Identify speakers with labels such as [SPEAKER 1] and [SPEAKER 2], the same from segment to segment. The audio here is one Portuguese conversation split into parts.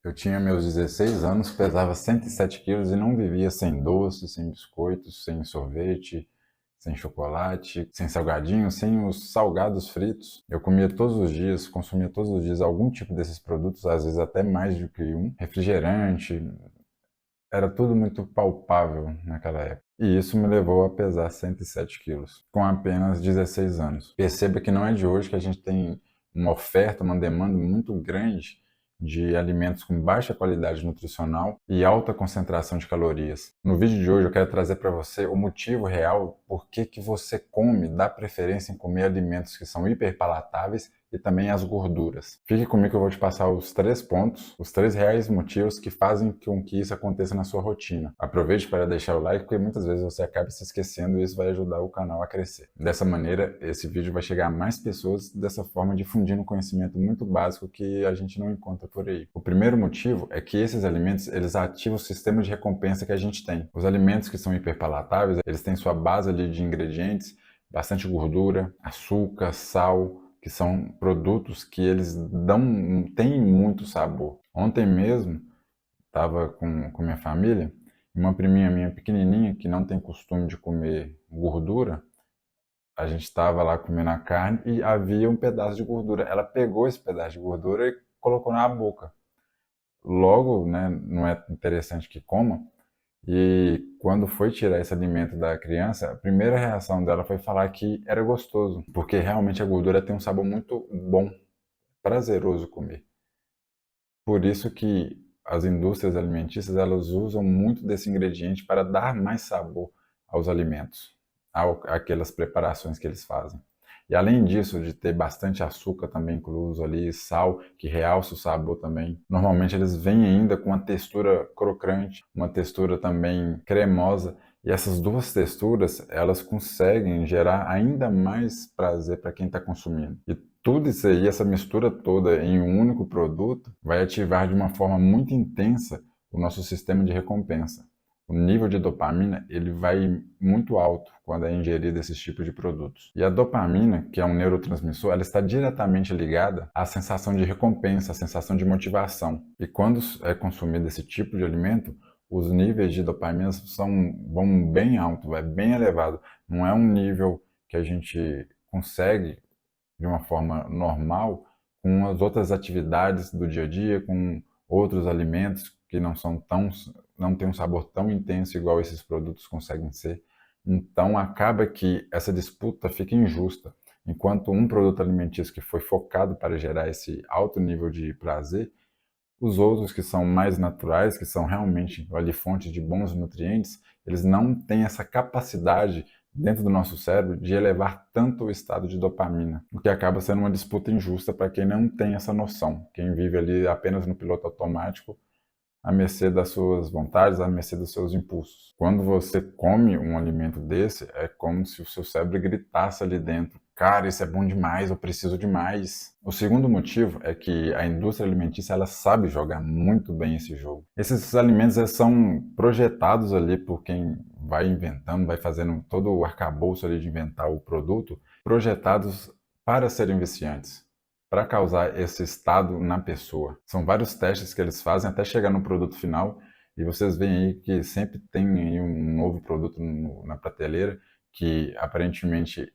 [SPEAKER 1] Eu tinha meus 16 anos, pesava 107 quilos e não vivia sem doce, sem biscoitos, sem sorvete, sem chocolate, sem salgadinho, sem os salgados fritos. Eu comia todos os dias, consumia todos os dias algum tipo desses produtos, às vezes até mais do que um. Refrigerante, era tudo muito palpável naquela época. E isso me levou a pesar 107 quilos, com apenas 16 anos. Perceba que não é de hoje que a gente tem uma oferta, uma demanda muito grande de alimentos com baixa qualidade nutricional e alta concentração de calorias. No vídeo de hoje eu quero trazer para você o motivo real por que você come, dá preferência em comer alimentos que são hiperpalatáveis e também as gorduras. Fique comigo que eu vou te passar os 3 pontos, os 3 reais motivos que fazem com que isso aconteça na sua rotina. Aproveite para deixar o like, porque muitas vezes você acaba se esquecendo e isso vai ajudar o canal a crescer. Dessa maneira, esse vídeo vai chegar a mais pessoas, dessa forma difundindo um conhecimento muito básico que a gente não encontra por aí. O primeiro motivo é que esses alimentos, eles ativam o sistema de recompensa que a gente tem. Os alimentos que são hiperpalatáveis, eles têm sua base ali de ingredientes, bastante gordura, açúcar, sal, que são produtos que eles têm muito sabor. Ontem mesmo, estava com minha família, e uma priminha minha pequenininha, que não tem costume de comer gordura, a gente estava lá comendo a carne e havia um pedaço de gordura. Ela pegou esse pedaço de gordura e colocou na boca. Logo, né, não é interessante que coma, e quando foi tirar esse alimento da criança, a primeira reação dela foi falar que era gostoso, porque realmente a gordura tem um sabor muito bom, prazeroso comer. Por isso que as indústrias alimentícias elas usam muito desse ingrediente para dar mais sabor aos alimentos, aquelas preparações que eles fazem. E além disso, de ter bastante açúcar também incluso ali, sal, que realça o sabor também. Normalmente eles vêm ainda com uma textura crocante, uma textura também cremosa. E essas duas texturas, elas conseguem gerar ainda mais prazer para quem está consumindo. E tudo isso aí, essa mistura toda em um único produto, vai ativar de uma forma muito intensa o nosso sistema de recompensa. O nível de dopamina ele vai muito alto quando é ingerido esses tipos de produtos. E a dopamina, que é um neurotransmissor, ela está diretamente ligada à sensação de recompensa, à sensação de motivação. E quando é consumido esse tipo de alimento, os níveis de dopamina vão bem alto, é bem elevado. Não é um nível que a gente consegue de uma forma normal com as outras atividades do dia a dia, com outros alimentos que não têm um sabor tão intenso igual esses produtos conseguem ser. Então acaba que essa disputa fica injusta. Enquanto um produto alimentício que foi focado para gerar esse alto nível de prazer, os outros que são mais naturais, que são realmente ali fontes de bons nutrientes, eles não têm essa capacidade dentro do nosso cérebro de elevar tanto o estado de dopamina, o que acaba sendo uma disputa injusta para quem não tem essa noção, quem vive ali apenas no piloto automático, à mercê das suas vontades, à mercê dos seus impulsos. Quando você come um alimento desse, é como se o seu cérebro gritasse ali dentro: cara, isso é bom demais, eu preciso de mais. O segundo motivo é que a indústria alimentícia ela sabe jogar muito bem esse jogo. Esses alimentos são projetados ali por quem vai inventando, vai fazendo todo o arcabouço ali de inventar o produto, projetados para serem viciantes, para causar esse estado na pessoa. São vários testes que eles fazem até chegar no produto final e vocês veem aí que sempre tem aí um novo produto na prateleira que aparentemente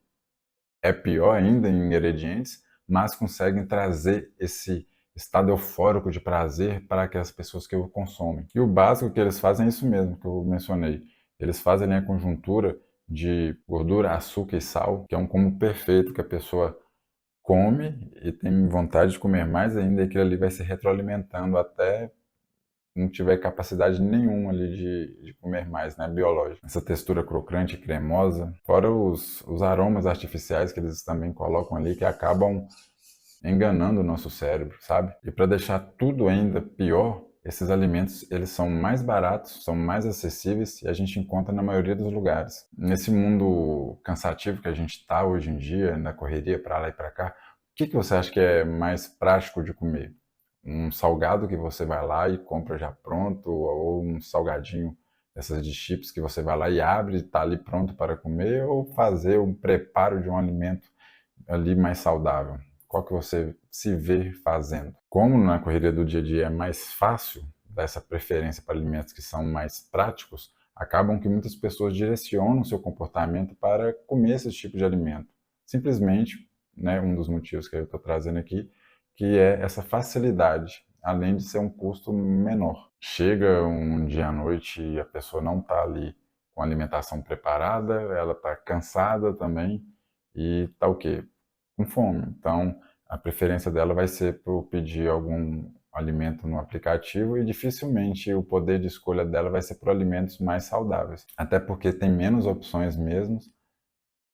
[SPEAKER 1] é pior ainda em ingredientes, mas conseguem trazer esse estado eufórico de prazer para aquelas pessoas que o consomem. E o básico que eles fazem é isso mesmo que eu mencionei. Eles fazem a conjuntura de gordura, açúcar e sal, que é um combo perfeito que a pessoa come e tem vontade de comer mais ainda, e aquilo ali vai se retroalimentando até não tiver capacidade nenhuma ali de comer mais, né, biológico. Essa textura crocante e cremosa, fora os aromas artificiais que eles também colocam ali, que acabam enganando o nosso cérebro, sabe? E para deixar tudo ainda pior, esses alimentos eles são mais baratos, são mais acessíveis e a gente encontra na maioria dos lugares. Nesse mundo cansativo que a gente está hoje em dia, na correria para lá e para cá, o que você acha que é mais prático de comer? Um salgado que você vai lá e compra já pronto, ou um salgadinho dessas de chips que você vai lá e abre e está ali pronto para comer, ou fazer um preparo de um alimento ali mais saudável? Qual que você se vê fazendo? Como na correria do dia a dia é mais fácil dar essa preferência para alimentos que são mais práticos, acabam que muitas pessoas direcionam seu comportamento para comer esse tipo de alimento. Simplesmente, né, um dos motivos que eu estou trazendo aqui, que é essa facilidade, além de ser um custo menor. Chega um dia à noite e a pessoa não está ali com a alimentação preparada, ela está cansada também e está o quê? Com fome. Então, a preferência dela vai ser por pedir algum alimento no aplicativo e dificilmente o poder de escolha dela vai ser por alimentos mais saudáveis. Até porque tem menos opções mesmo,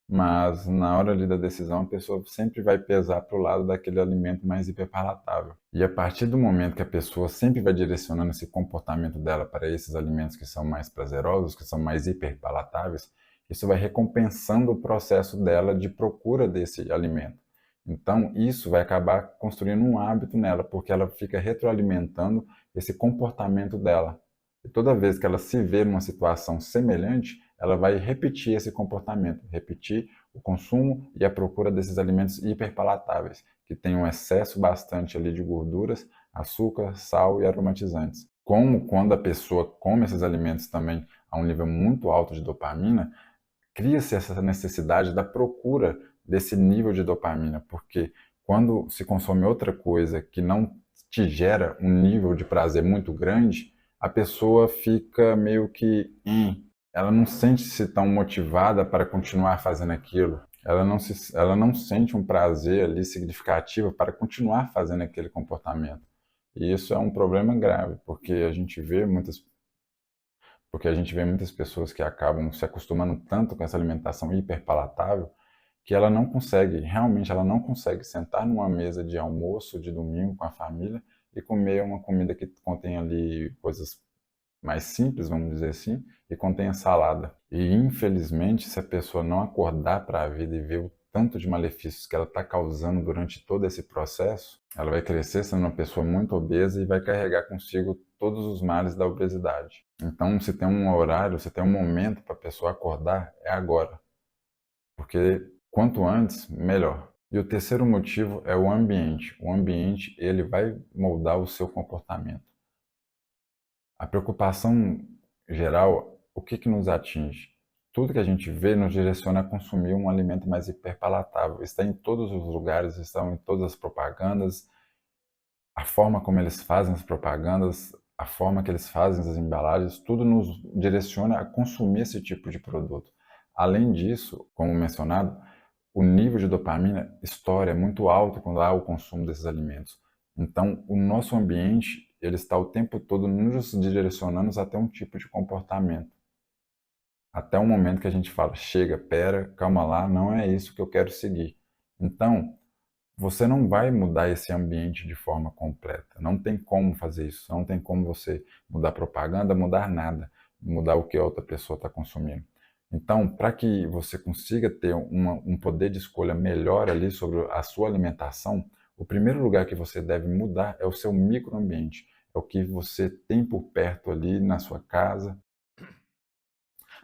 [SPEAKER 1] mas na hora ali da decisão a pessoa sempre vai pesar para o lado daquele alimento mais hiperpalatável. E a partir do momento que a pessoa sempre vai direcionando esse comportamento dela para esses alimentos que são mais prazerosos, que são mais hiperpalatáveis, isso vai recompensando o processo dela de procura desse alimento. Então, isso vai acabar construindo um hábito nela, porque ela fica retroalimentando esse comportamento dela. E toda vez que ela se vê numa situação semelhante, ela vai repetir esse comportamento, repetir o consumo e a procura desses alimentos hiperpalatáveis, que têm um excesso bastante ali de gorduras, açúcar, sal e aromatizantes. Como quando a pessoa come esses alimentos também a um nível muito alto de dopamina, cria-se essa necessidade da procura desse nível de dopamina, porque quando se consome outra coisa que não te gera um nível de prazer muito grande, a pessoa fica meio que, ela não sente-se tão motivada para continuar fazendo aquilo. Ela não sente um prazer ali significativo para continuar fazendo aquele comportamento. E isso é um problema grave, porque a gente vê muitas pessoas que acabam se acostumando tanto com essa alimentação hiperpalatável que ela não consegue, realmente ela não consegue sentar numa mesa de almoço de domingo com a família e comer uma comida que contém ali coisas mais simples, vamos dizer assim, e contém salada. E infelizmente, se a pessoa não acordar para a vida e ver o tanto de malefícios que ela está causando durante todo esse processo, ela vai crescer sendo uma pessoa muito obesa e vai carregar consigo todos os males da obesidade. Então, se tem um horário, se tem um momento para a pessoa acordar, é agora. Porque quanto antes, melhor. E o terceiro motivo é o ambiente. O ambiente, ele vai moldar o seu comportamento. A preocupação geral, o que que nos atinge? Tudo que a gente vê nos direciona a consumir um alimento mais hiperpalatável. Está em todos os lugares, estão em todas as propagandas, a forma como eles fazem as propagandas, a forma que eles fazem as embalagens, tudo nos direciona a consumir esse tipo de produto. Além disso, como mencionado, o nível de dopamina estoura, é muito alto quando há o consumo desses alimentos. Então, o nosso ambiente, ele está o tempo todo nos direcionando até um tipo de comportamento. Até o momento que a gente fala, chega, pera, calma lá, não é isso que eu quero seguir. Então, você não vai mudar esse ambiente de forma completa. Não tem como fazer isso. Não tem como você mudar propaganda, mudar nada, mudar o que a outra pessoa está consumindo. Então, para que você consiga ter um poder de escolha melhor ali sobre a sua alimentação, o primeiro lugar que você deve mudar é o seu microambiente. É o que você tem por perto ali na sua casa,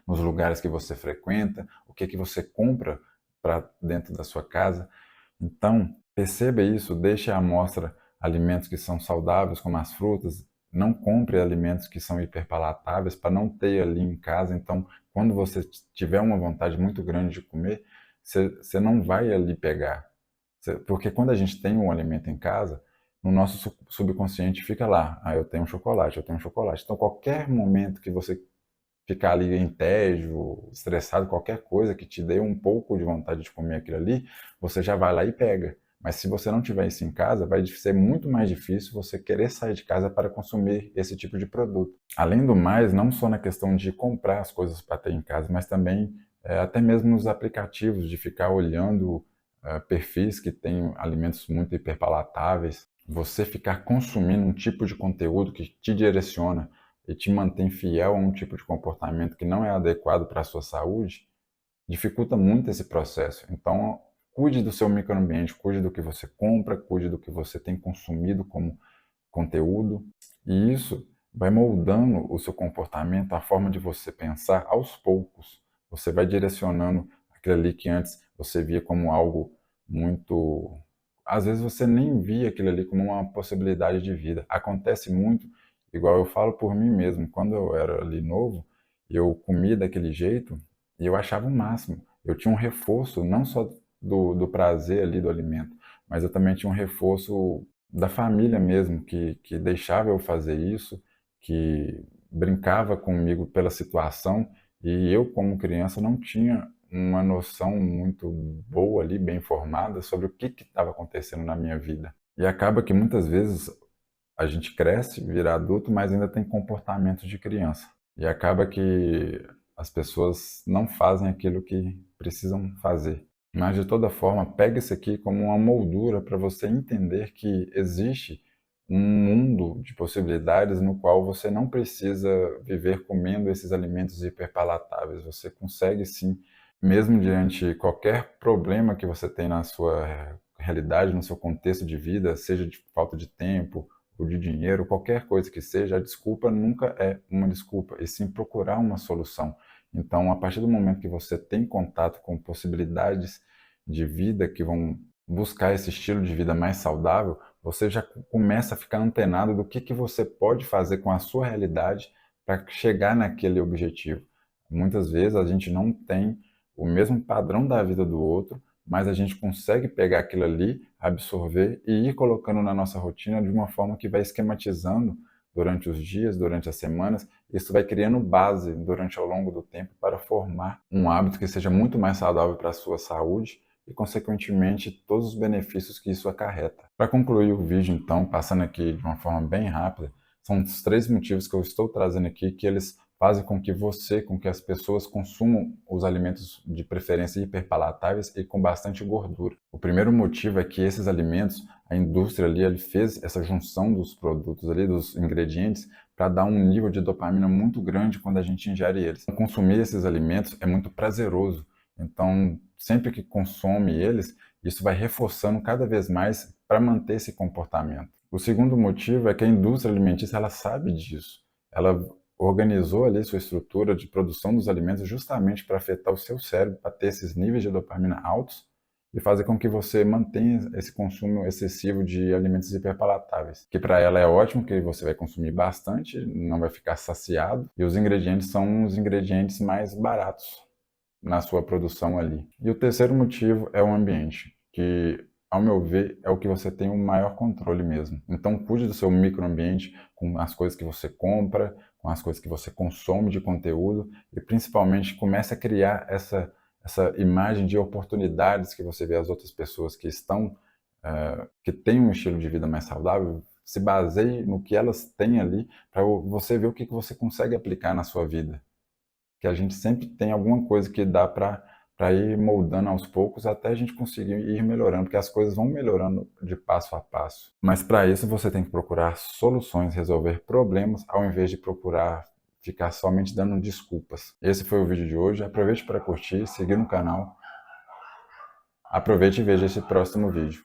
[SPEAKER 1] nos lugares que você frequenta, o que que você compra para dentro da sua casa. Então, perceba isso, deixe à mostra alimentos que são saudáveis, como as frutas. Não compre alimentos que são hiperpalatáveis para não ter ali em casa. Então, quando você tiver uma vontade muito grande de comer, você não vai ali pegar. Porque quando a gente tem um alimento em casa, no nosso subconsciente fica lá, eu tenho um chocolate, eu tenho um chocolate. Então, qualquer momento que você ficar ali em tédio, estressado, qualquer coisa que te dê um pouco de vontade de comer aquilo ali, você já vai lá e pega. Mas se você não tiver isso em casa, vai ser muito mais difícil você querer sair de casa para consumir esse tipo de produto. Além do mais, não só na questão de comprar as coisas para ter em casa, mas também até mesmo nos aplicativos, de ficar olhando perfis que têm alimentos muito hiperpalatáveis, você ficar consumindo um tipo de conteúdo que te direciona e te mantém fiel a um tipo de comportamento que não é adequado para a sua saúde, dificulta muito esse processo. Então, cuide do seu microambiente, cuide do que você compra, cuide do que você tem consumido como conteúdo, e isso vai moldando o seu comportamento, a forma de você pensar aos poucos. Você vai direcionando aquilo ali que antes você via como algo muito às vezes você nem via aquilo ali como uma possibilidade de vida. Acontece muito, igual eu falo por mim mesmo, quando eu era ali novo, eu comia daquele jeito e eu achava o máximo. Eu tinha um reforço não só do prazer ali do alimento, mas eu também tinha um reforço da família mesmo, que deixava eu fazer isso, que brincava comigo pela situação, e eu, como criança, não tinha uma noção muito boa ali, bem formada, sobre o que estava acontecendo na minha vida. E acaba que muitas vezes a gente cresce, vira adulto, mas ainda tem comportamentos de criança. E acaba que as pessoas não fazem aquilo que precisam fazer. Mas de toda forma, pega isso aqui como uma moldura para você entender que existe um mundo de possibilidades no qual você não precisa viver comendo esses alimentos hiperpalatáveis. Você consegue sim, mesmo diante de qualquer problema que você tem na sua realidade, no seu contexto de vida, seja de falta de tempo ou de dinheiro, qualquer coisa que seja, a desculpa nunca é uma desculpa, e sim procurar uma solução. Então, a partir do momento que você tem contato com possibilidades de vida que vão buscar esse estilo de vida mais saudável, você já começa a ficar antenado do que você pode fazer com a sua realidade para chegar naquele objetivo. Muitas vezes a gente não tem o mesmo padrão da vida do outro, mas a gente consegue pegar aquilo ali, absorver e ir colocando na nossa rotina de uma forma que vai esquematizando durante os dias, durante as semanas. Isso vai criando base durante ao longo do tempo para formar um hábito que seja muito mais saudável para a sua saúde e, consequentemente, todos os benefícios que isso acarreta. Para concluir o vídeo, então, passando aqui de uma forma bem rápida, são os 3 motivos que eu estou trazendo aqui, que eles fazem com que as pessoas consumam os alimentos de preferência hiperpalatáveis e com bastante gordura. O primeiro motivo é que esses alimentos, a indústria ali, ele fez essa junção dos produtos ali, dos ingredientes, para dar um nível de dopamina muito grande quando a gente ingere eles. Consumir esses alimentos é muito prazeroso, então sempre que consome eles, isso vai reforçando cada vez mais para manter esse comportamento. O segundo motivo é que a indústria alimentícia ela sabe disso. Ela organizou ali sua estrutura de produção dos alimentos justamente para afetar o seu cérebro, para ter esses níveis de dopamina altos e fazer com que você mantenha esse consumo excessivo de alimentos hiperpalatáveis. Que para ela é ótimo, que você vai consumir bastante, não vai ficar saciado, e os ingredientes são os ingredientes mais baratos na sua produção ali. E o terceiro motivo é o ambiente, que, ao meu ver, é o que você tem o maior controle mesmo. Então, cuide do seu microambiente com as coisas que você compra, com as coisas que você consome de conteúdo e, principalmente, comece a criar essa imagem de oportunidades que você vê as outras pessoas que estão, que têm um estilo de vida mais saudável, se baseie no que elas têm ali para você ver o que você consegue aplicar na sua vida. Que a gente sempre tem alguma coisa que dá para ir moldando aos poucos até a gente conseguir ir melhorando, porque as coisas vão melhorando de passo a passo. Mas para isso você tem que procurar soluções, resolver problemas, ao invés de procurar ficar somente dando desculpas. Esse foi o vídeo de hoje. Aproveite para curtir, seguir no canal. Aproveite e veja esse próximo vídeo.